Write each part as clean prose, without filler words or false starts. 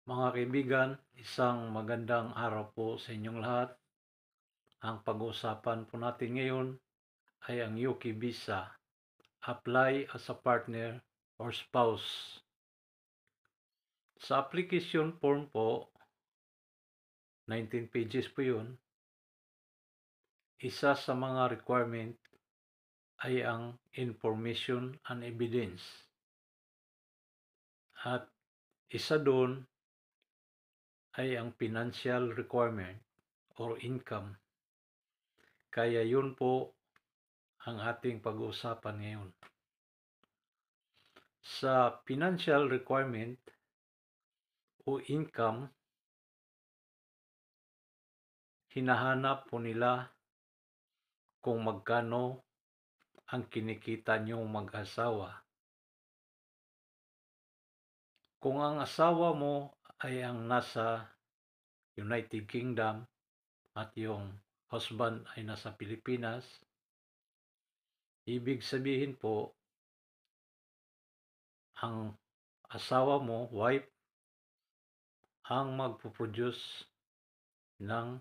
Mga kaibigan, isang magandang araw po sa inyong lahat. Ang pag-uusapan po natin ngayon ay ang UK Visa, apply as a partner or spouse. Sa application form po, 19 pages po yun, isa sa mga requirement ay ang information and evidence. At isa doon ay ang financial requirement or income. Kaya yun po ang ating pag-uusapan ngayon. Sa financial requirement o income, hinahanap po nila kung magkano ang kinikita niyong mag-asawa. Kung ang asawa mo ay ang nasa United Kingdom at yung husband ay nasa Pilipinas, ibig sabihin po, ang asawa mo, wife, ang magpo-produce ng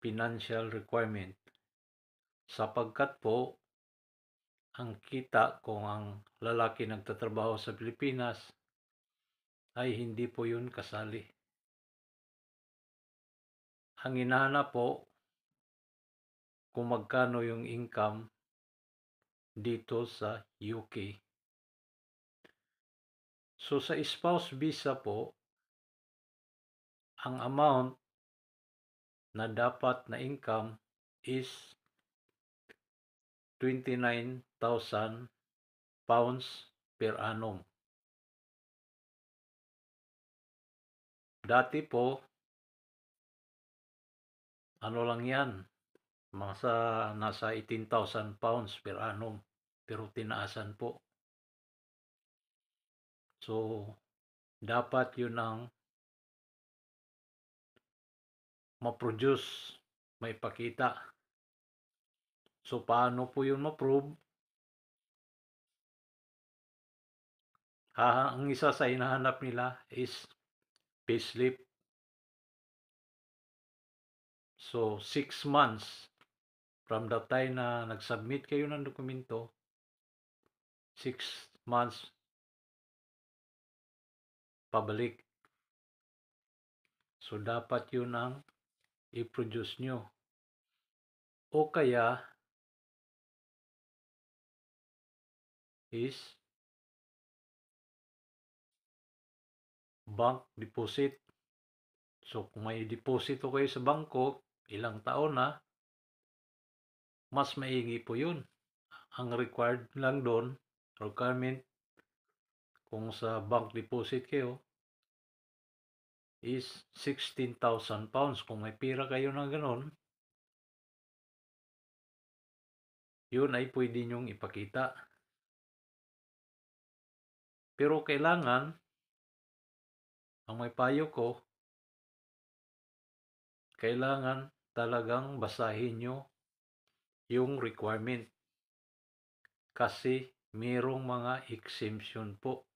financial requirement. Sapagkat po, ang kita kung ang lalaki nagtatrabaho sa Pilipinas ay hindi po yun kasali. Ang hinahanap po kung magkano yung income dito sa UK. So sa spouse visa po, ang amount na dapat na income is 29,000 pounds per annum. Dati po, ano lang yan, nasa 18,000 pounds per annum, pero tinaasan po. So, dapat yun ang ma-produce, maipakita. So, paano po yun ma-prove? Ang isa sa hinahanap nila is payslip. So, 6 months from the time na nag-submit kayo ng dokumento, 6 months pabalik. So, dapat yun ang i-produce nyo. O kaya is bank deposit. So, kung may deposito kayo sa bangko, ilang taon na, mas maigi po yun. Ang required lang doon, requirement, kung sa bank deposit kayo, is 16,000 pounds. Kung may pira kayo na ganon, yun ay pwede nyong ipakita. Pero kailangan, ang may payo ko, kailangan talagang basahin nyo yung requirement. Kasi mayroong mga exemption po.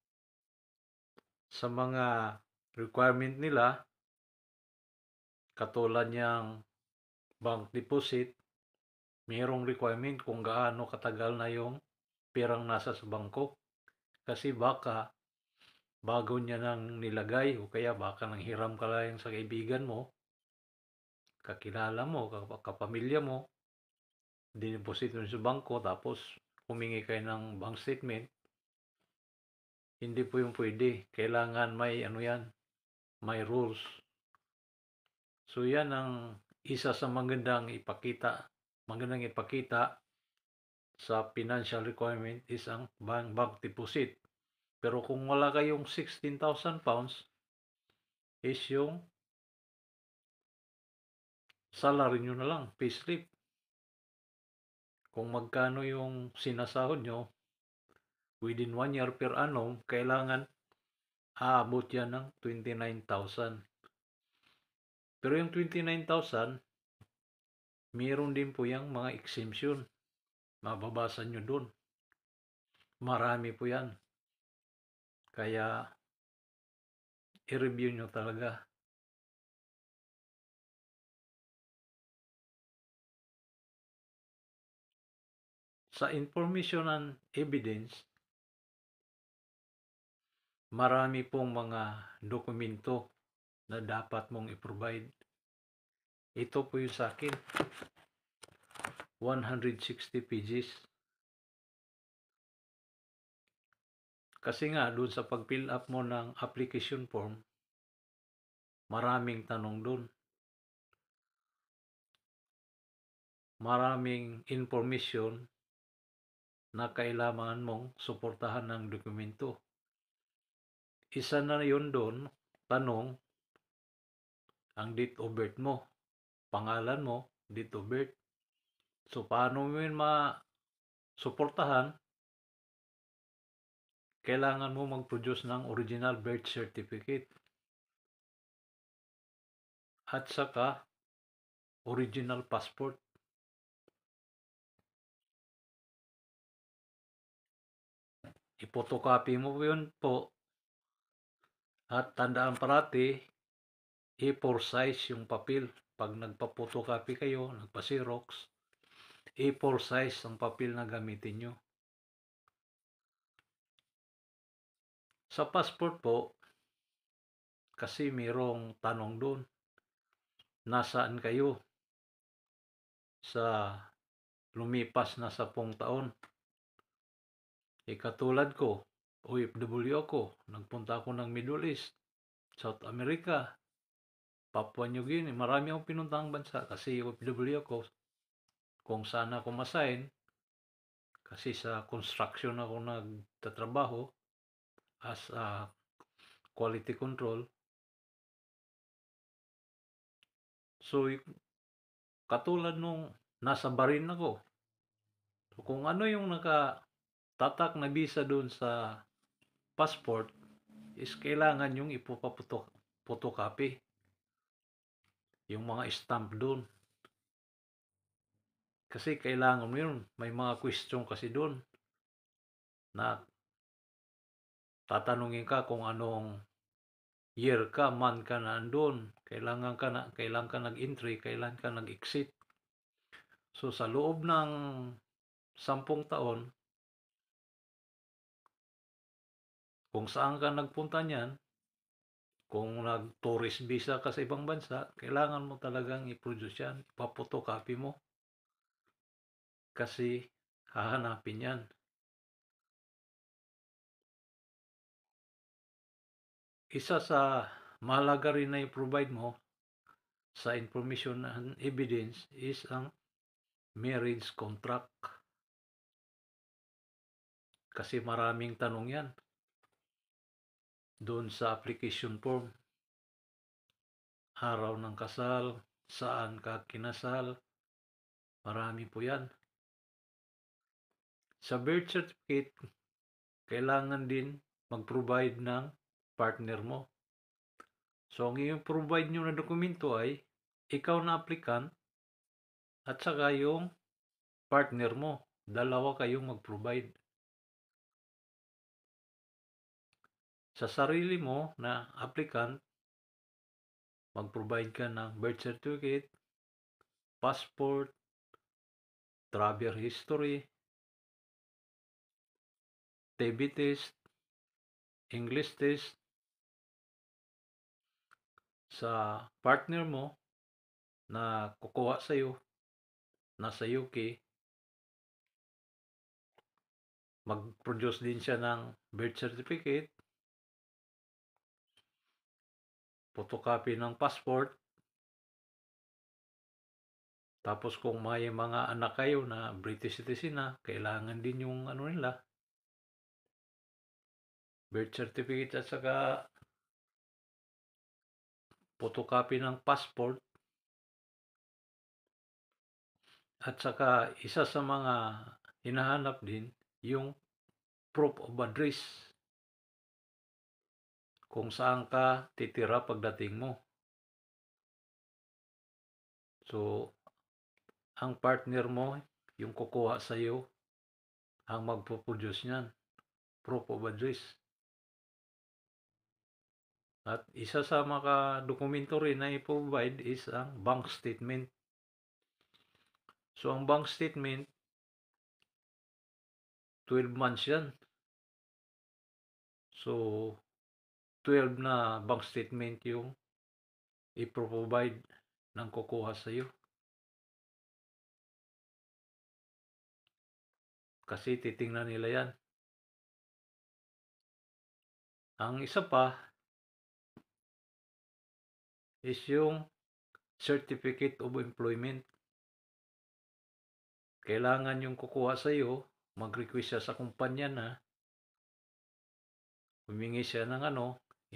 Sa mga requirement nila, katulad niyang bank deposit, mayroong requirement kung gaano katagal na yung pirang nasa sa bangko. Kasi baka bago niya nang nilagay o kaya baka nang hiram ka lang sa kaibigan mo, kakilala mo, kapamilya mo, dineposit mo sa bangko tapos humingi kayo ng bank statement, hindi po yung pwede. Kailangan may ano yan, may rules. So yan ang isa sa magandang ipakita sa financial requirement is ang bank deposit. Pero kung wala kayong 16,000 pounds is yung salary nyo na lang, payslip. Kung magkano yung sinasahod nyo within 1 year per annum, kailangan aabot yan ng 29,000. Pero yung 29,000, mayroon din po yung mga exemption. Mababasa nyo dun. Marami po yan. Kaya i-review nyo talaga. Sa information and evidence, marami pong mga dokumento na dapat mong i-provide. Ito po yung sa akin, 160 pages. Kasi nga, doon sa pag-fill up mo ng application form, maraming tanong doon. Maraming information na kailangan mong suportahan ng dokumento. Isa na yun doon, tanong, ang date of birth mo, pangalan mo, date of birth. So, paano mo yun ma-suportahan? Kailangan mo mag-produce ng original birth certificate. At saka, original passport. I-photocopy mo yun po. At tandaan parati, A4 size yung papel. Pag nagpa-photocopy kayo, nagpa-xerox, A4 size ang papel na gamitin nyo. Sa passport po, kasi mayroong tanong doon, nasaan kayo sa lumipas na 10 taon? Katulad ko, OFW ako, nagpunta ako ng Middle East, South America, Papua New Guinea, marami akong pinuntahang bansa kasi OFW ako. Kung saan ako masign, kasi sa construction ako nagtatrabaho as a quality control. So, katulad nung nasa Bahrain ako, so, kung ano yung nakatatak na visa doon sa passport, is kailangan yung photocopy yung mga stamp doon. Kasi kailangan mo yun. May mga question kasi doon na tatanungin ka kung anong year ka, month ka na andun. Kailan ka nag-entry, kailan ka nag-exit. So sa loob ng 10 taon, kung saan ka nagpunta niyan, kung nag-tourist visa ka sa ibang bansa, kailangan mo talagang i-produce yan. Ipapotocopy mo. Kasi hahanapin yan. Isa sa mahalaga rin na i-provide mo sa information and evidence is ang marriage contract. Kasi maraming tanong yan doon sa application form. Araw ng kasal, saan ka kinasal, marami po yan. Sa birth certificate, kailangan din mag-provide ng partner mo. So, ang i-provide nyo na dokumento ay ikaw na applicant at saka yung partner mo. Dalawa kayong mag-provide. Sa sarili mo na applicant, mag-provide ka ng birth certificate, passport, travel history, TB test, English test. Sa partner mo na kukuha sa'yo, nasa UK, mag-produce din siya ng birth certificate, photocopy ng passport, tapos kung may mga anak kayo na British citizen na, kailangan din yung nila, birth certificate at saka photocopy ng passport. At saka isa sa mga hinahanap din yung proof of address. Kung saan ka titira pagdating mo. So, ang partner mo, yung kukuha sa'yo, ang magpo-produce niyan, proof of address. At isa sa mga dokumento rin na i-provide is ang bank statement. So, ang bank statement, 12 months yan. So, 12 na bank statement yung i-provide ng kukuha sa iyo. Kasi titingnan nila yan. Ang isa pa is yung Certificate of Employment. Kailangan yung kukuha sa iyo, mag-request siya sa kumpanya na humingi siya ng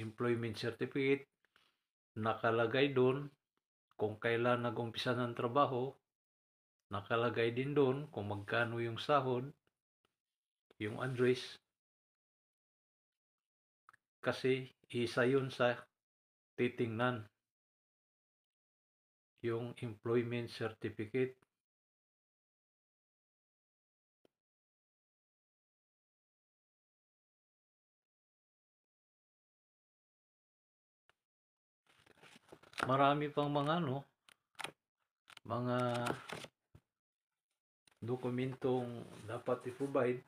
employment certificate, nakalagay doon kung kailan nag-umpisa ng trabaho, nakalagay din doon kung magkano yung sahod, yung address, kasi isa yun sa titingnan, yung employment certificate. Marami pang mga dokumentong dapat i-provide.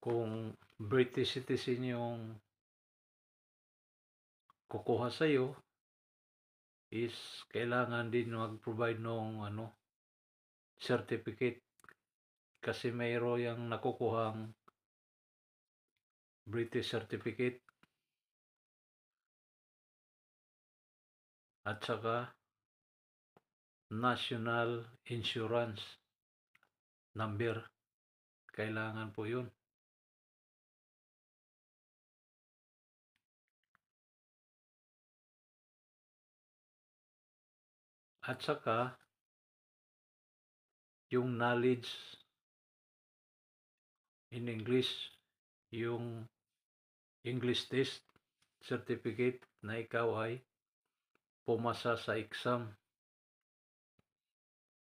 Kung British citizen yung kukuha sa iyo, is kailangan din mag-provide ng certificate, kasi mayroon yung nakukuhang British certificate at saka national insurance number. Kailangan po yun. At saka yung knowledge in English, yung English test certificate na ikaw ay pumasa sa exam.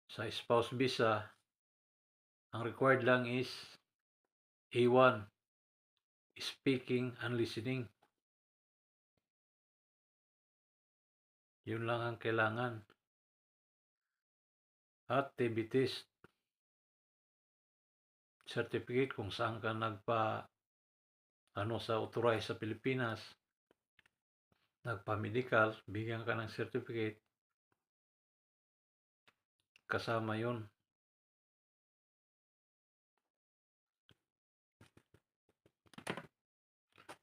Sa spouse visa, ang required lang is A1, speaking and listening. Yun lang ang kailangan. At TB test certificate kung saan ka sa authorized sa Pilipinas, nagpa-medical, bigyan ka ng certificate, kasama yun.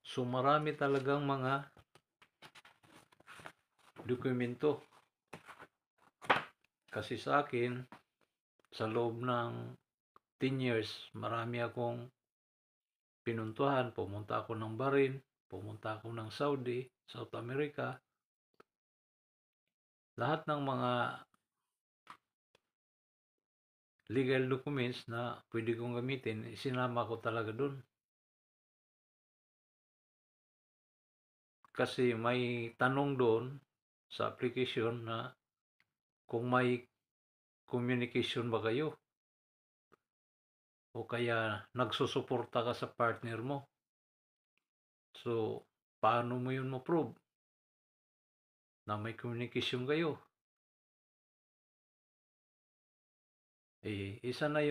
So marami talagang mga dokumento. Kasi sa akin, sa loob ng 10 years, marami akong pinuntuhan. Pumunta ako ng Bahrain, pumunta ako ng Saudi, South America. Lahat ng mga legal documents na pwede kong gamitin, isinama ko talaga doon. Kasi may tanong doon sa application na kung may communication ba kayo o kaya nagsusuporta ka sa partner mo. So, paano mo yun ma-prove na may communication kayo? Isa na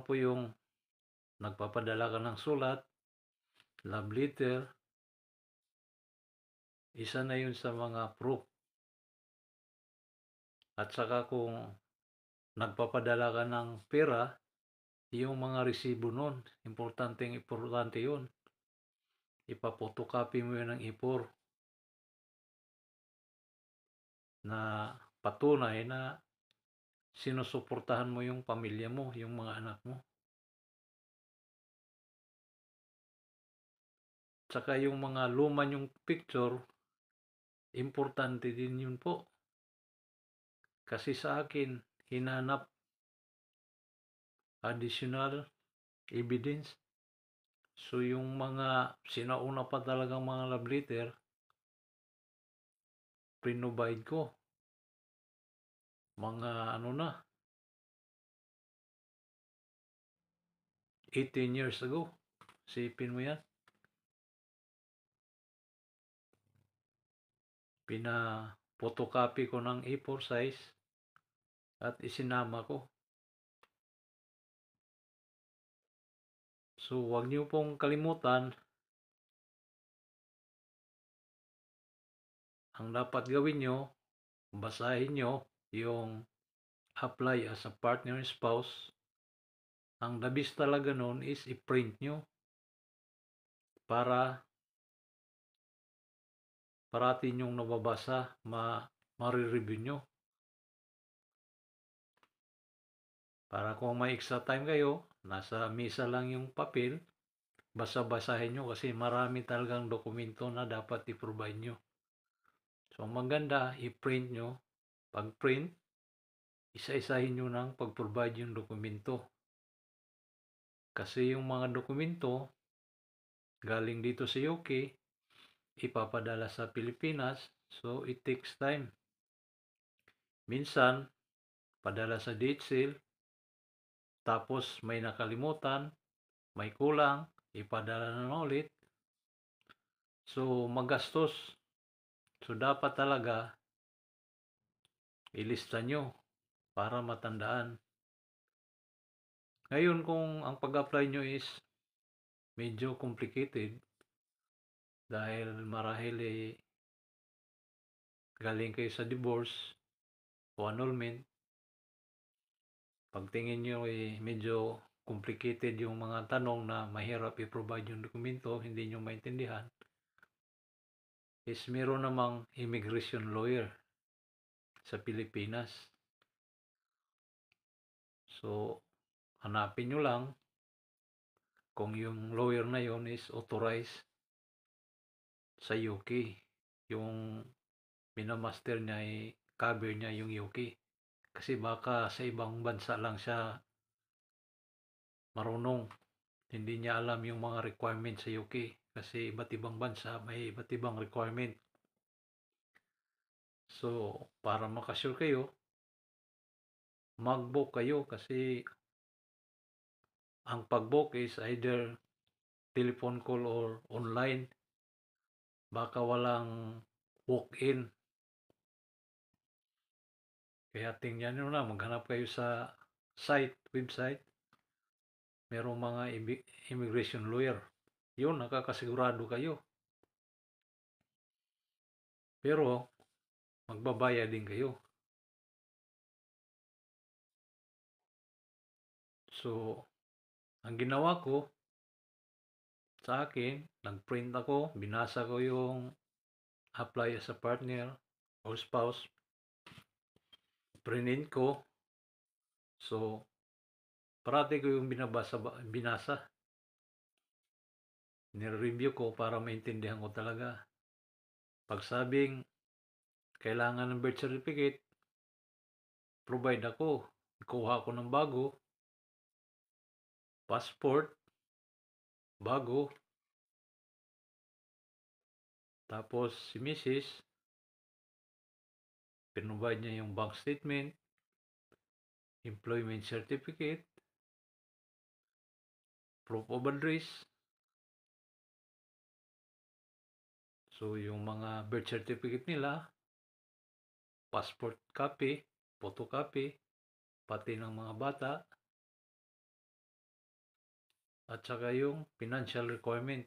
po yung nagpapadala ka ng sulat, love letter. Isa na yun sa mga proof. At saka kung nagpapadala ka ng pera, yung mga resibo nun, importante yun. Ipapotocopy mo yun ng A4 na patunay na sinusuportahan mo yung pamilya mo, yung mga anak mo. Tsaka yung mga luma yung picture, importante din yun po. Kasi sa akin, hinanap additional evidence So, yung mga sinauna pa talagang mga love letter, prinobide ko. Mga ano na, 18 years ago. Sipin mo yan. Pina-photocopy ko ng A4 size at isinama ko. So, wag niyo pong kalimutan, ang dapat gawin nyo, basahin nyo yung apply as a partner and spouse. Ang the best talaga nun is i-print nyo para parati nyong nababasa, ma-review nyo. Para kung may extra time kayo, nasa misa lang yung papel, basa-basahin nyo kasi marami talagang dokumento na dapat i-provide nyo. So, maganda, i-print nyo. Pag print, isa-isahin nyo ng pag-provide yung dokumento. Kasi yung mga dokumento, galing dito sa UK, ipapadala sa Pilipinas, so it takes time. Minsan, padala sa DHL, tapos may nakalimutan, may kulang, ipadala na ulit. So, magastos. So, dapat talaga ilista nyo para matandaan. Ngayon, kung ang pag-apply nyo is medyo complicated dahil marahil galing kayo sa divorce o annulment, pagtingin nyo medyo complicated yung mga tanong na mahirap i-provide yung dokumento, hindi nyo maintindihan, is meron namang immigration lawyer sa Pilipinas. So, hanapin nyo lang kung yung lawyer na yon is authorized sa UK. Yung minamaster niya cover niya yung UK. Kasi baka sa ibang bansa lang siya marunong. Hindi niya alam yung mga requirements sa UK. Kasi iba't ibang bansa may iba't ibang requirement. So, para makasure kayo, mag-book kayo kasi ang pag-book is either telephone call or online. Baka walang walk-in. Kaya tingnan nyo na, maghanap kayo sa website. Merong mga immigration lawyer. Yun, nakakasigurado kayo. Pero, magbabayad din kayo. So, ang ginawa ko, sa akin, nag-print ako, binasa ko yung apply as a partner or spouse, print ko. So, parati ko yung binasa. Nire-review ko para maintindihan ko talaga. Pag sabing kailangan ng birth certificate, provide ako. Kuha ako ng bago. Passport, bago. Tapos si Mrs. pinrovide niya yung bank statement, employment certificate, proof of address. So yung mga birth certificate nila, passport copy, photocopy, pati ng mga bata, at saka yung financial requirement,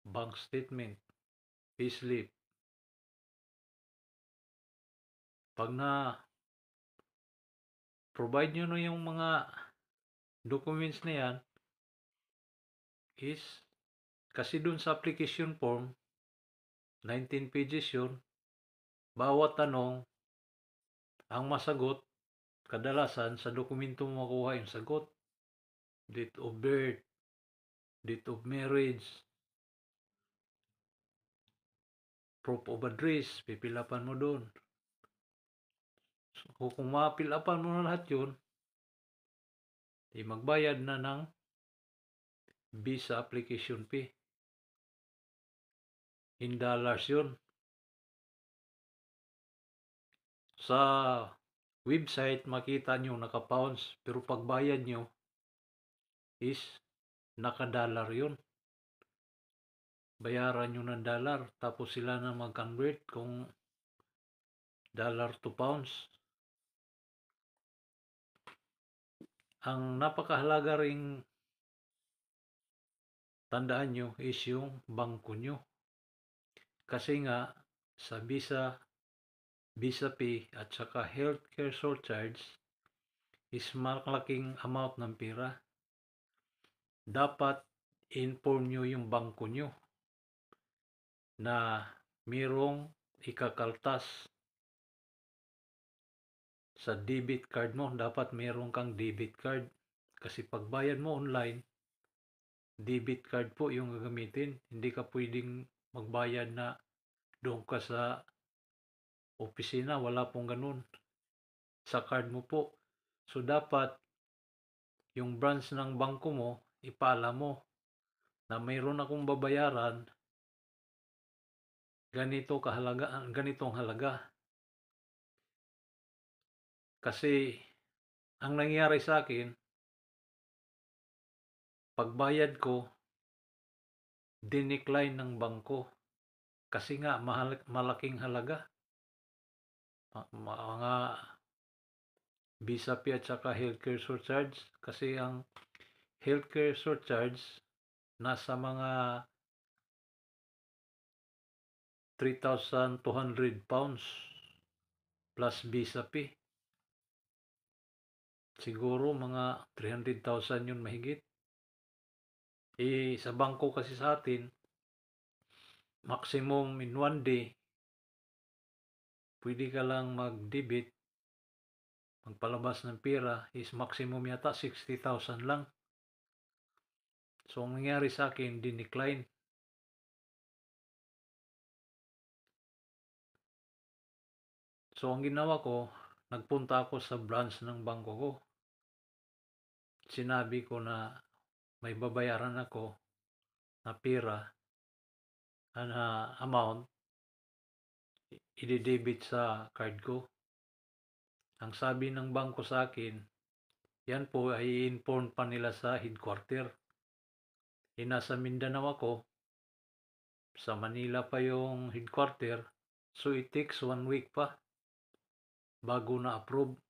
bank statement, payslip. Pag na provide nyo na yung mga documents na yan, is kasi dun sa application form, 19 pages yun, bawat tanong, ang masagot, kadalasan sa dokumento mo makuha yung sagot. Date of birth, date of marriage, proof of address, pipilapan mo doon. So, kung mapilapan mo na lahat yun, magbayad na ng Visa application fee. In dollars yun. Sa website, makita nyo naka-pounds, pero pagbayad nyo is naka-dollar yun. Bayaran nyo ng dollar, tapos sila na mag-convert kung dollar to pounds. Ang napakahalaga ring tandaan nyo is yung bangko nyo. Kasi nga, sa Visa fee at saka healthcare surcharge is malaking amount ng pera. Dapat inform nyo yung bangko nyo na mayroong ikakaltas sa debit card mo. Dapat mayroong kang debit card. Kasi pagbayad mo online, debit card po yung gagamitin. Hindi ka pwedeng magbayad na doon ka sa opisina. Wala pong ganun. Sa card mo po. So dapat yung branch ng bangko mo, ipaalam mo na mayroon akong babayaran ganitong halaga. Kasi ang nangyari sa akin, pagbayad ko, dinecline ng bangko. Kasi nga malaking halaga. Mga Visa fee at saka healthcare surcharge. Kasi ang healthcare surcharge nasa mga 3,200 pounds plus visa fee. Siguro mga 300,000 yun mahigit. Sa bangko kasi sa atin, maximum in one day, pwede ka lang mag-debit, magpalabas ng pera is maximum yata 60,000 lang. So, ang nangyari sa akin, dinecline. So, ang ginawa ko, nagpunta ako sa branch ng bangko ko. Sinabi ko na may babayaran ako na pera, na amount, i-debit sa card ko. Ang sabi ng bangko sa akin, yan po ay i-inform pa nila sa headquarter. Nasa Mindanao ako, sa Manila pa yung headquarter, so it takes 1 week pa bago na-approve.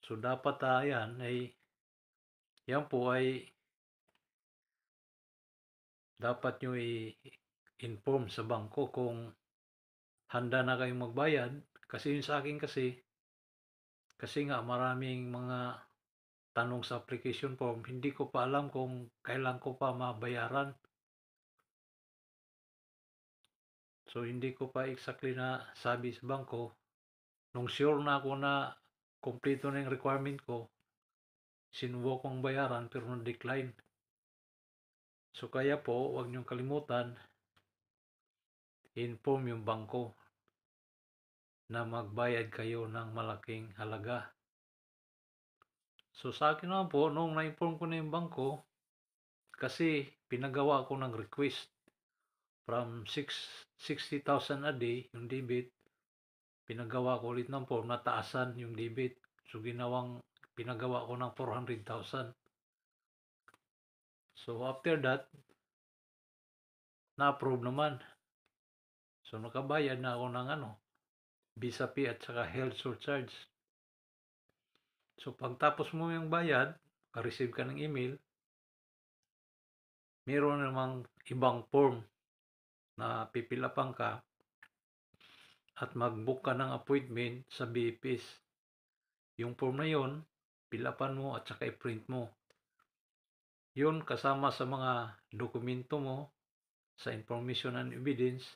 So dapat yan po ay dapat nyo i-inform sa bangko kung handa na kayong magbayad. Kasi yun sa akin kasi nga maraming mga tanong sa application form, hindi ko pa alam kung kailan ko pa mabayaran. So hindi ko pa exactly na sabi sa bangko. Nung sure na ako na kompleto na yung requirement ko, sinubukan kong bayaran pero na-decline. So kaya po, huwag niyong kalimutan, inform yung bangko na magbayad kayo ng malaking halaga. So sa akin naman po, nung na-inform ko na yung bangko, kasi pinagawa ko ng request from 60,000 a day yung debit, pinagawa ko ulit ng form, nataasan yung debit. So pinagawa ko ng 400,000. So after that, na-approve naman. So nakabayad na ako ng Visa fee at saka health surcharge. So pagtapos mo yung bayad, ka-receive ka ng email, meron namang ibang form na pipilapan ka at mag-book ka ng appointment sa BFS. Yung form na yon, pilapan mo at saka i-print mo. Yun kasama sa mga dokumento mo sa information and evidence,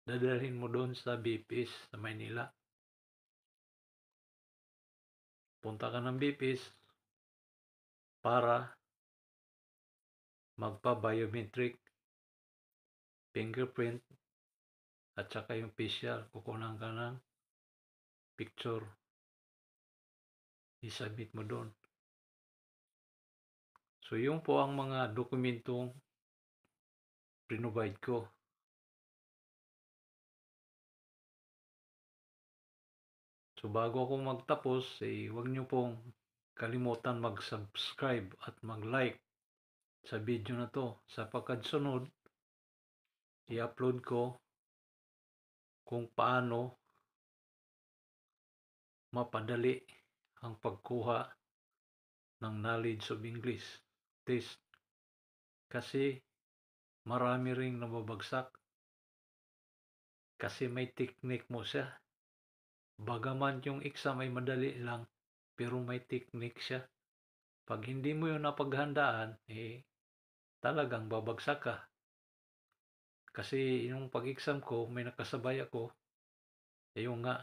dadalhin mo doon sa BFS sa Maynila. Punta ka ng BFS para magpa-biometric, fingerprint, at saka yung facial. Kukunan ka ng picture. I-submit mo doon. So, yun po ang mga dokumentong prinobide ko. So, bago ako magtapos, huwag niyo pong kalimutan mag-subscribe at mag-like sa video na to. Sa pagkasunod, i-upload ko kung paano mapadali ang pagkuha ng knowledge of English test. Kasi marami ring nababagsak. Kasi may technique mo siya. Bagaman yung exam ay madali lang, pero may technique siya. Pag hindi mo yun napaghandaan, talagang babagsak ka. Kasi yung pag-exam ko, may nakasabay ako, yung nga,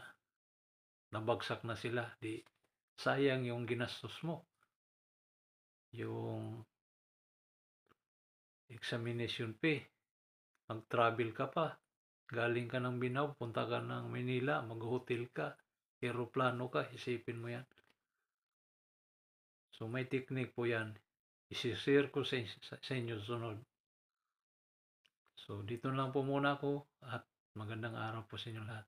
nabagsak na sila. Di, sayang yung ginastos mo. Yung examination fee. Nag-travel ka pa. Galing ka ng Binao, punta ka ng Manila, mag-hotel ka, aeroplano ka, isipin mo yan. So may technique po yan. Isi-share ko sa inyo sunod. So dito lang po muna ako at magandang araw po sa inyo lahat.